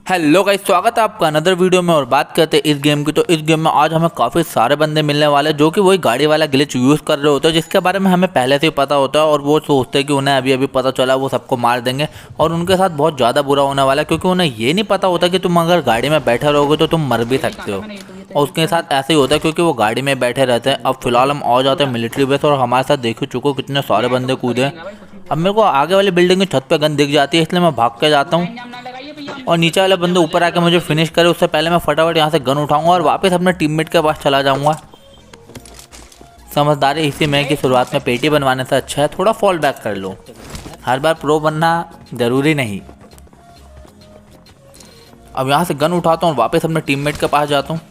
Hello guys, स्वागत है आपका अनदर वीडियो में। और बात करते हैं इस गेम की। तो इस गेम में आज हमें काफ़ी सारे बंदे मिलने वाले हैं जो कि वही गाड़ी वाला ग्लिच यूज़ कर रहे होते हैं, जिसके बारे में हमें पहले से ही पता होता है। और वो सोचते हैं कि उन्हें अभी अभी पता चला, वो सबको मार देंगे। और उनके साथ बहुत ज़्यादा बुरा होने वाला है, क्योंकि उन्हें ये नहीं पता होता कि तुम अगर गाड़ी में बैठे रहोगे तो तुम मर भी सकते हो। और उसके साथ ऐसे ही होता है, क्योंकि वो गाड़ी में बैठे रहते हैं। अब फिलहाल हम आ जाते हैं मिलिट्री बेस, और हमारे साथ देख ही चुको कितने सारे बंदे कूदे। अब मेरे को आगे वाली बिल्डिंग की छत पे गन दिख जाती है, इसलिए मैं भाग के जाता हूँ। और नीचे वाले बंदे ऊपर आके मुझे फिनिश करे उससे पहले मैं फटाफट यहाँ से गन उठाऊंगा और वापस अपने टीममेट के पास चला जाऊंगा। समझदारी इसी में कि शुरुआत में पेटी बनवाने से अच्छा है थोड़ा फॉल बैक कर लो। हर बार प्रो बनना जरूरी नहीं। अब यहाँ से गन उठाता हूँ और वापस अपने टीममेट के पास जाता हूँ।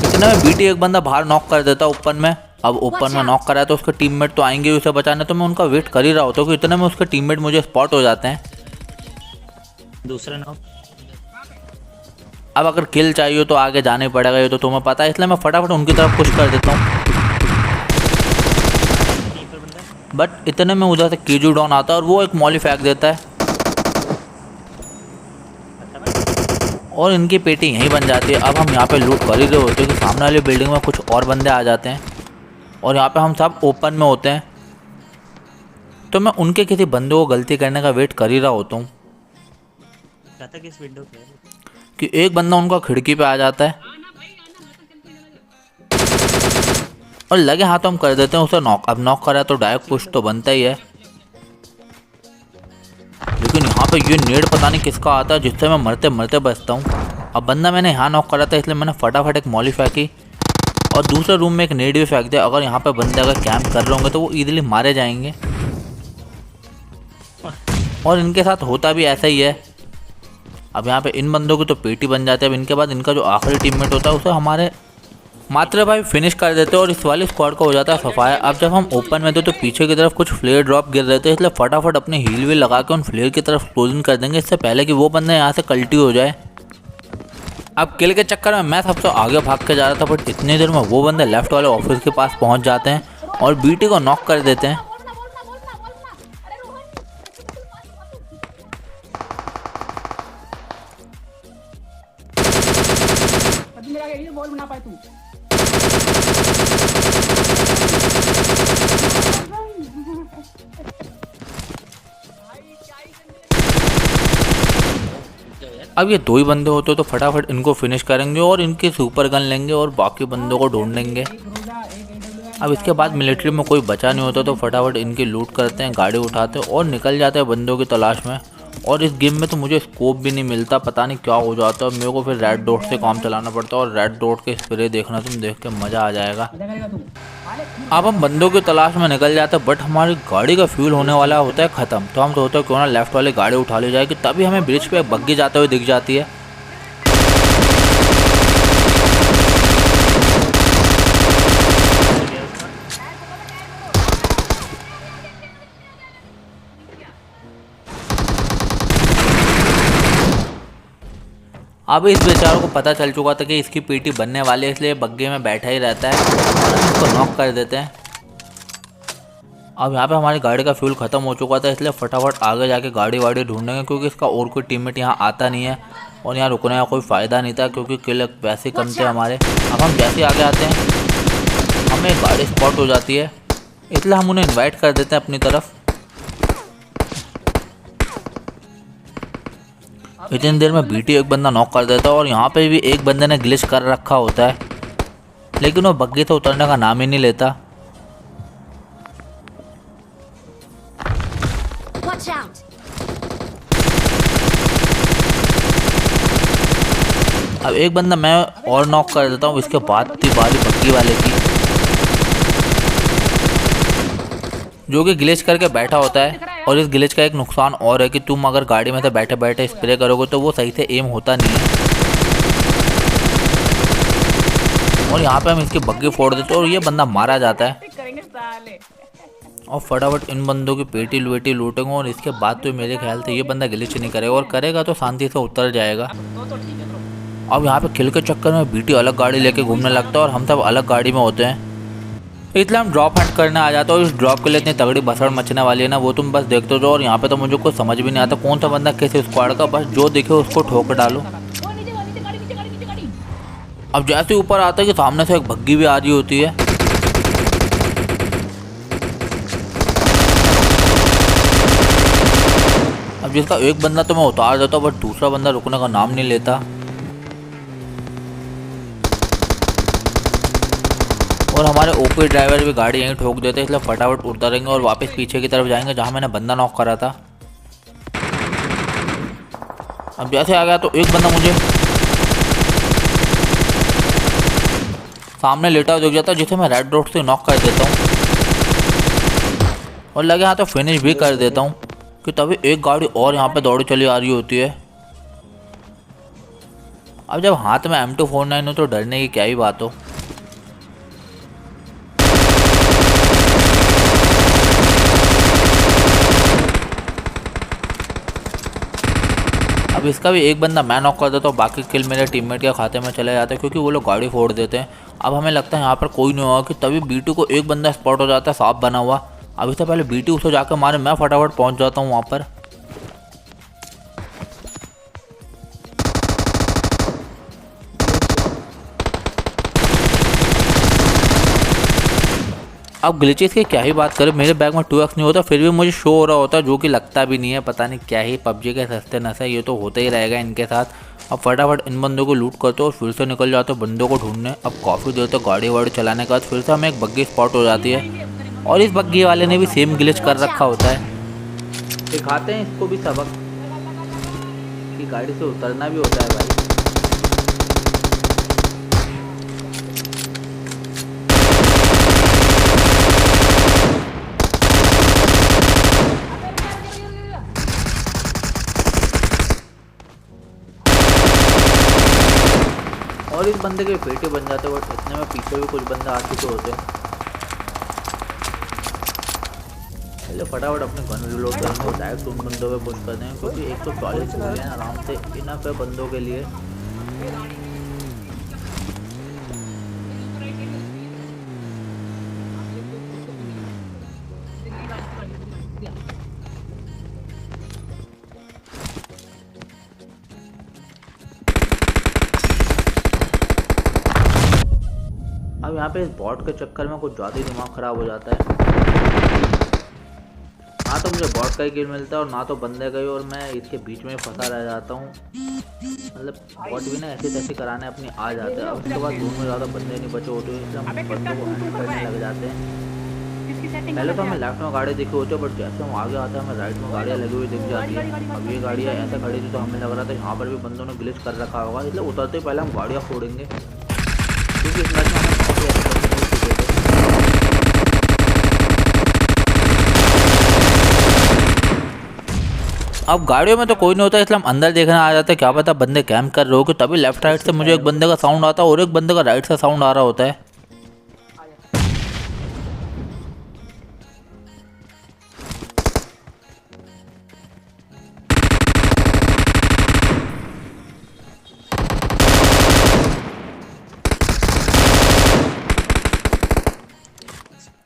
इतने में बीटी एक बंदा बाहर नॉक कर देता ओपन में। अब ओपन में नॉक करा है तो उसके टीममेट तो आएंगे उसे बचाने, तो मैं उनका वेट कर ही रहा होता हूँ कि इतने में उसके टीममेट मुझे स्पॉट हो जाते हैं। दूसरा नॉक। अब अगर किल चाहिए तो आगे जाने पड़ेगा, ये तो तुम्हें पता है, इसलिए मैं फटाफट उनकी तरफ पुश कर देता हूँ। बट इतने में उधर से कीजू डाउन आता है और वो एक मॉली फेंक देता है और इनकी पेटी यहीं बन जाती है। अब हम यहाँ पे लूट कर ही रहे होते हैं कि सामने वाली बिल्डिंग में कुछ और बंदे आ जाते हैं और यहाँ पे हम सब ओपन में होते हैं। तो मैं उनके किसी बंदे को गलती करने का वेट कर ही रहा होता हूँ किस विंडो पे कि एक बंदा उनका खिड़की पे आ जाता है और लगे हाथों हम कर देते हैं उसे नॉक। अब नॉक करा तो डायरेक्ट पुश तो बनता ही है, लेकिन यहाँ पे ये नेड पता नहीं किसका आता है जिससे मैं मरते मरते बचता हूँ। अब बंदा मैंने यहाँ नॉक करा था इसलिए मैंने फटाफट एक मॉली फेंकी और दूसरे रूम में एक नेड भी फेंक दिया। अगर यहाँ पे बंदे अगर कैंप कर रहे होंगे तो वो इजीली मारे जाएंगे और इनके साथ होता भी ऐसा ही है। अब यहाँ पे इन बंदों की तो पेटी बन जाती है। अब इनके बाद इनका जो आखिरी टीममेट होता है उसे हमारे मात्र भाई फिनिश कर देते हैं और इस वाली स्क्वाड का हो जाता है सफाया। अब जब हम ओपन में थे तो पीछे की तरफ कुछ फ्लेयर ड्रॉप गिर रहे थे, इसलिए फटाफट अपने हील व्हील लगा के उन फ्लेयर की तरफ एक्सप्लोजन कर देंगे इससे पहले कि वो बंदे यहाँ से कल्टी हो जाए। अब किल के चक्कर में मैं सबसे आगे भाग के जा रहा था, बट इतनी देर में वो बंदे लेफ्ट वाले ऑफिस के पास पहुँच जाते हैं और बीटी को नॉक कर देते हैं। अब ये दो ही बंदे होते तो फटाफट इनको फिनिश करेंगे और इनकी सुपर गन लेंगे और बाकी बंदों को ढूंढेंगे। अब इसके बाद मिलिट्री में कोई बचा नहीं होता तो फटाफट इनकी लूट करते हैं, गाड़ी उठाते हैं और निकल जाते हैं बंदों की तलाश में। और इस गेम में तो मुझे स्कोप भी नहीं मिलता, पता नहीं क्या हो जाता है। मेरे को फिर रेड डॉट से काम चलाना पड़ता है और रेड डॉट के स्प्रे देखना तुम देख के मज़ा आ जाएगा। अब हम बंदों की तलाश में निकल जाते हैं, बट हमारी गाड़ी का फ्यूल होने वाला होता है ख़त्म। तो हम सोचते हैं क्यों ना लेफ्ट वाली गाड़ी उठा ली जाए कि तभी हमें ब्रिज पे बग्गी जाते हुए दिख जाती है। अब इस बेचारों को पता चल चुका था कि इसकी पीटी बनने वाली है, इसलिए बग्गे में बैठा ही रहता है और हम इसको नॉक कर देते हैं। अब यहाँ पे हमारी गाड़ी का फ्यूल ख़त्म हो चुका था, इसलिए फटाफट आगे जाके गाड़ी वाड़ी ढूंढेंगे क्योंकि इसका और कोई टीममेट यहाँ आता नहीं है और यहाँ रुकने का कोई फ़ायदा नहीं था क्योंकि किल वैसे कम थे हमारे। अब हम जैसे आगे आते हैं हमें गाड़ी स्पॉट हो जाती है, इसलिए हम उन्हें इन्वाइट कर देते हैं अपनी तरफ। इतनी देर में बीटी एक बंदा नॉक कर देता है और यहाँ पे भी एक बंदे ने ग्लिच कर रखा होता है, लेकिन वो बग्गी से उतरने का नाम ही नहीं लेता। अब एक बंदा मैं और नॉक कर देता हूँ, इसके बाद थी बारी बग्गी वाले की जो कि ग्लिच करके बैठा होता है। और इस ग्लिच का एक नुकसान और है कि तुम अगर गाड़ी में से बैठे बैठे स्प्रे करोगे तो वो सही से एम होता नहीं है। और यहाँ पे हम इसकी बग्गी फोड़ देते हैं और ये बंदा मारा जाता है। और फटाफट इन बंदों की पेटी वेटी लूटेंगे और इसके बाद तो मेरे ख्याल से ये बंदा ग्लिच नहीं करेगा और करेगा तो शांति से उतर जाएगा। अब यहाँ पे किल के चक्कर में बीटी अलग गाड़ी लेके घूमने लगता है और हम सब अलग गाड़ी में होते हैं। इसलिए हम ड्रॉप हंट करने आ जाते हैं और इस ड्रॉप के लिए इतनी तगड़ी भसड़ मचने वाली है ना, वो तुम बस देखते हो। और यहाँ पे तो मुझे कुछ समझ भी नहीं आता कौन सा बंदा किस स्क्वाड का, बस जो दिखे उसको ठोक डालो। अब जैसे ऊपर आता है कि सामने से एक भग्गी भी आ रही होती है। अब जिसका एक बंदा तो मैं उतार देता हूँ, बट दूसरा बंदा रुकने का नाम नहीं लेता। और हमारे ओपी ड्राइवर भी गाड़ी यहीं ठोक देते हैं, इसलिए फटाफट उतरेंगे और वापस पीछे की तरफ जाएंगे जहाँ मैंने बंदा नॉक करा था। अब जैसे आ गया तो एक बंदा मुझे सामने लेटा हुआ दिख जाता है, जिसे मैं रेड डॉट से नॉक कर देता हूँ और लगे हाँ तो फिनिश भी कर देता हूँ कि तभी एक गाड़ी और यहाँ पे दौड़ी चली आ रही होती है। अब जब हाथ में M249 हो तो डरने की क्या ही बात हो। अब इसका भी एक बंदा मैं नॉक कर देता हूँ, बाकी किल मेरे टीममेट के खाते में चले जाते हैं क्योंकि वो लोग गाड़ी फोड़ देते हैं। अब हमें लगता है यहाँ पर कोई नहीं होगा कि तभी B2 को एक बंदा स्पॉट हो जाता है साफ बना हुआ। अब इससे पहले B2 उसे जाकर मारे, मैं फटाफट पहुँच जाता हूँ वहाँ पर। अब ग्लिचेस की क्या ही बात करें, मेरे बैग में 2x नहीं होता फिर भी मुझे शो हो रहा होता, जो कि लगता भी नहीं है। पता नहीं क्या ही पबजी के सस्ते नशे, ये तो होता ही रहेगा इनके साथ। अब फटाफट इन बंदों को लूट करते और फिर से निकल जाते बंदों को ढूंढने। अब काफ़ी देर तक गाड़ी वाड़ी चलाने के बाद फिर से हमें एक बग्गी स्पॉट हो जाती है और इस बग्गी वाले ने भी सेम ग्लिच कर रखा होता है। दिखाते हैं इसको भी सबक कि गाड़ी से उतरना भी होता है भाई। और इस बंदे के पेटे बन जाते हैं, बट इतने में पीछे भी कुछ बंदे आ चुके होते हैं। पहले फटाफट अपने गन रिलोड करेंगे और डायरेक्ट उन बंदों पे पुश कर देंगे क्योंकि 140 गोलियां आराम से इनफ है बंदों के लिए। अब यहाँ पे इस बॉट के चक्कर में कुछ ज़्यादा ही दिमाग ख़राब हो जाता है। ना तो मुझे बॉट का ही किल मिलता है और ना तो बंदे का ही, और मैं इसके बीच में फंसा रह जाता हूँ। मतलब बॉट भी ना ऐसे तैसे कराने अपनी आ जाते हैं। अब उसके बाद रूम में ज़्यादा बंदे नहीं बचे होते हैं, इसलिए हम बंदों को हैंडल करने लग जाते हैं। पहले तो हमें लेफ्ट में गाड़ी दिखी होती है, बट जैसे हम आगे आते हैं हमें राइट में गाड़ियाँ लगी हुई दिख जाती है। अब ये गाड़ियाँ ऐसे खड़ी थी तो हमें लग रहा था यहाँ पर भी बंदों ने ग्लिच कर रखा होगा, इसलिए उतरते ही पहले हम गाड़ियाँ फोड़ेंगे क्योंकि इस मैच में हमें काफ़ी अच्छा मिल चुके थे। अब गाड़ियों में तो कोई नहीं होता इसलिए हम अंदर देखने आ जाते हैं, क्या पता बंदे कैंप कर रहे हो कि तभी लेफ्ट राइट से मुझे एक बंदे का साउंड आता है और एक बंदे का राइट से साउंड आ रहा होता है।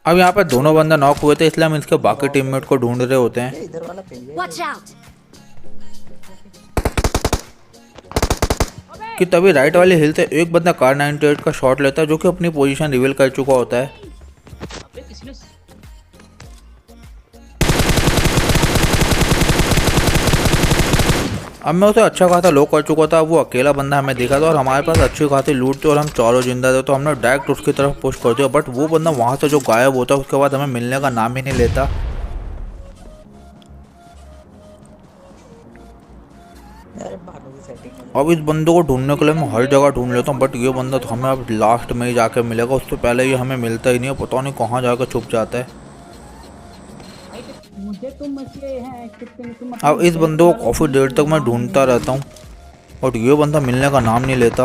अब यहाँ पर दोनों बंदे नॉक हुए थे इसलिए हम इसके बाकी टीममेट को ढूंढ रहे होते हैं। कि तभी राइट वाले हिल से एक बंदा कार 98 का शॉट लेता है जो कि अपनी पोजीशन रिवील कर चुका होता है। अब मैं उसे अच्छा खासा लो कर चुका था, वो अकेला बंदा हमें दिखा था और हमारे पास अच्छी खासी लूट थी और हम चारों जिंदा थे, तो हमने डायरेक्ट उसकी तरफ पुश कर दिया। बट वो बंदा वहाँ से जो गायब होता है उसके बाद हमें मिलने का नाम ही नहीं लेता। अब इस बंदे को ढूंढने के लिए मैं हर जगह ढूंढ लेता हूँ, बट ये बंदा तो हमें अब लास्ट में ही जाके मिलेगा, उससे पहले ये हमें मिलता ही नहीं है। पता नहीं कहाँ जाकर छुप जाता है। अब इस बंदे को काफ़ी देर तक मैं ढूंढता रहता हूँ और ये बंदा मिलने का नाम नहीं लेता।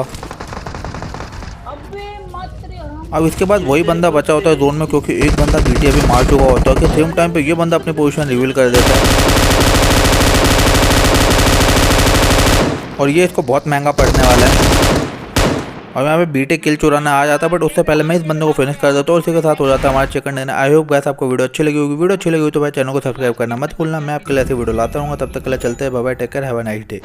अब इसके बाद वही बंदा बचा होता है जोन में, क्योंकि एक बंदा बीटी अभी मार चुका होता है कि सेम टाइम पे ये बंदा अपनी पोजीशन रिवील कर देता है और ये इसको बहुत महंगा पड़ने वाला है। और यहाँ पे बीटे किल चुराना आ जाता, बट उससे पहले मैं इस बंदे को फिनिश कर देता हूँ। उसी के साथ हो जाता है हमारा chicken dinner. I hope guys आपको वीडियो अच्छी लगी होगी। वीडियो अच्छी लगी हो तो भाई चैनल को सब्सक्राइब करना मत भूलना। मैं आपके लिए ऐसी वीडियो लाता रहूँगा। तब तक के लिए चलते हैं, bye bye, take care, have a nice day.